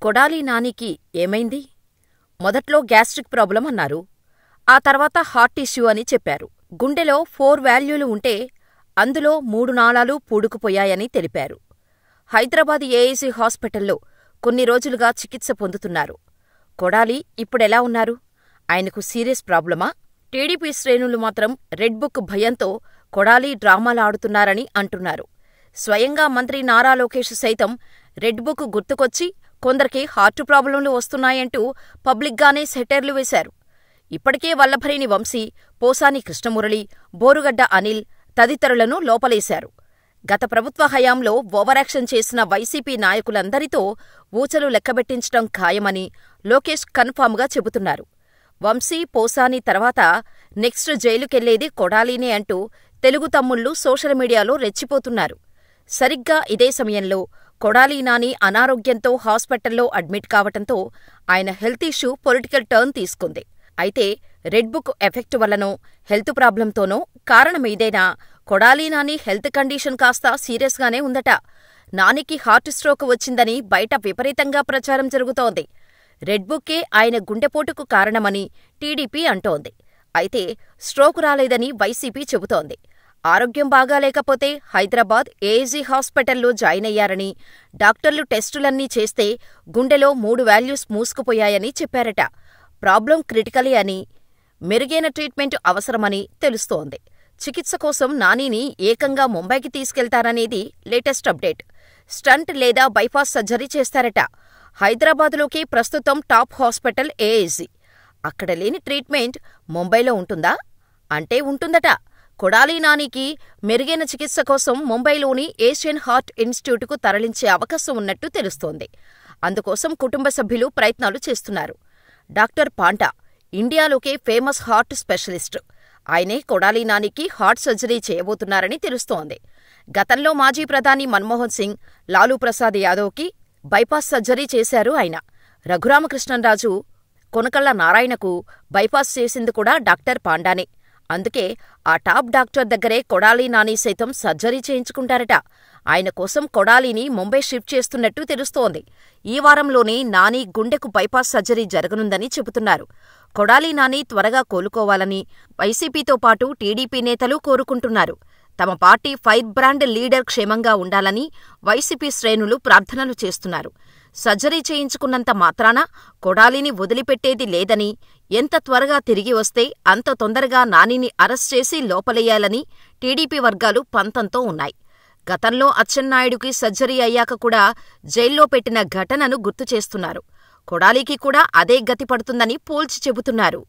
కొడాలి నానికి ఏమైంది? మొదట్లో గ్యాస్ట్రిక్ ప్రాబ్లం అన్నారు. ఆ తర్వాత హార్ట్ ఇష్యూ అని చెప్పారు. గుండెలో 4 వాల్వులు ఉంటే అందులో 3 నాళాలు పూడుకుపోయాయని తెలిపారు. హైదరాబాద్ ఏఐజీ హాస్పిటల్లో కొన్ని రోజులుగా చికిత్స పొందుతున్నారు. కొడాలి ఇప్పుడెలా ఉన్నారు? ఆయనకు సీరియస్ ప్రాబ్లమా? టీడీపీ శ్రేణులు మాత్రం రెడ్ బుక్ భయంతో కొడాలి డ్రామాలాడుతున్నారని అంటున్నారు. స్వయంగా మంత్రి నారా లోకేష్ సైతం రెడ్ బుక్ గుర్తుకొచ్చి కొందరికి హార్టు ప్రాబ్లంలు వస్తున్నాయంటూ పబ్లిక్గానే సెటైర్లు వేశారు. ఇప్పటికే వల్లభనేని వంశీ, పోసాని కృష్ణమురళి, బోరుగడ్డ అనిల్ తదితరులను లోపలేశారు. గత ప్రభుత్వ హయాంలో ఓవరాక్షన్ చేసిన వైసీపీ నాయకులందరితో ఊచలు లెక్కబెట్టించటం ఖాయమని లోకేష్ కన్ఫామ్గా చెబుతున్నారు. వంశీ, పోసాని తర్వాత నెక్స్ట్ జైలుకెళ్లేది కొడాలినే అంటూ తెలుగు తమ్ముళ్లు సోషల్ మీడియాలో రెచ్చిపోతున్నారు. సరిగ్గా ఇదే సమయంలో కొడాలి నాని అనారోగ్యంతో హాస్పిటల్లో అడ్మిట్ కావటంతో ఆయన హెల్త్ ఇష్యూ పొలిటికల్ టర్న్ తీసుకుంది. అయితే రెడ్ బుక్ ఎఫెక్ట్ వల్లనో హెల్త్ ప్రాబ్లంతోనో కారణమేదైనా కొడాలి నాని హెల్త్ కండిషన్ కాస్త సీరియస్గానే ఉందట. నానికి హార్ట్ స్ట్రోక్ వచ్చిందని బయట విపరీతంగా ప్రచారం జరుగుతోంది. రెడ్ బుక్కే ఆయన గుండెపోటుకు కారణమని టీడీపీ అంటోంది. అయితే స్ట్రోక్ రాలేదని వైసీపీ చెబుతోంది. ఆరోగ్యం బాగాలేకపోతే హైదరాబాద్ ఏఐజీ హాస్పిటల్లో జాయిన్ అయ్యారని, డాక్టర్లు టెస్టులన్నీ చేస్తే గుండెలో 3 వాల్వ్స్ మూసుకుపోయాయని చెప్పారట. ప్రాబ్లం క్రిటికలే అని, మెరుగైన ట్రీట్మెంట్ అవసరమని తెలుస్తోంది. చికిత్స కోసం నానిని ఏకంగా ముంబైకి తీసుకెళ్తారనేది లేటెస్ట్ అప్డేట్. స్టంట్ లేదా బైపాస్ సర్జరీ చేస్తారట. హైదరాబాదులోకి ప్రస్తుతం టాప్ హాస్పిటల్ ఏఐజీ. అక్కడ లేని ట్రీట్మెంట్ ముంబైలో ఉంటుందా? అంటే ఉంటుందట. కొడాలి నానికి మెరుగైన చికిత్స కోసం ముంబైలోని ఏషియన్ హార్ట్ ఇన్స్టిట్యూట్కు తరలించే అవకాశం ఉన్నట్టు తెలుస్తోంది. అందుకోసం కుటుంబ సభ్యులు ప్రయత్నాలు చేస్తున్నారు. డాక్టర్ పాంటా ఇండియాలోకే ఫేమస్ హార్ట్ స్పెషలిస్ట్. ఆయనే కొడాలి నానికి హార్ట్ సర్జరీ చేయబోతున్నారని తెలుస్తోంది. గతంలో మాజీ ప్రధాని మన్మోహన్ సింగ్, లాలూ ప్రసాద్ యాదవ్కి బైపాస్ సర్జరీ చేశారు ఆయన. రఘురామకృష్ణంరాజు, కొనకళ్ళ నారాయణకు బైపాస్ చేసింది కూడా డాక్టర్ పాండానే. అందుకే ఆ టాప్ డాక్టర్ దగ్గరే కొడాలి నాని సైతం సర్జరీ చేయించుకుంటారట. ఆయన కోసం కొడాలిని ముంబై షిఫ్ట్ చేస్తున్నట్టు తెలుస్తోంది. ఈ వారంలోనే నాని గుండెకు బైపాస్ సర్జరీ జరగనుందని చెబుతున్నారు. కొడాలి నాని త్వరగా కోలుకోవాలని వైసీపీతో పాటు టీడీపీ నేతలు కోరుకుంటున్నారు. తమ పార్టీ ఫైర్ బ్రాండ్ లీడర్ క్షేమంగా ఉండాలని వైసీపీ శ్రేణులు ప్రార్థనలు చేస్తున్నారు. సర్జరీ చేయించుకున్నంత మాత్రాన కొడాలిని వదిలిపెట్టేది లేదని, ఎంత త్వరగా తిరిగి వస్తే అంత తొందరగా నానిని అరెస్ట్ చేసి లోపలెయ్యాలని టీడీపీ వర్గాలు పంతంతో ఉన్నాయి. గతంలో అచ్చెన్నాయుడుకి సర్జరీ అయ్యాక కూడా జైల్లో పెట్టిన ఘటనను గుర్తుచేస్తున్నారు. కొడాలికి కూడా అదే గతి పడుతుందని పోల్చి చెబుతున్నారు.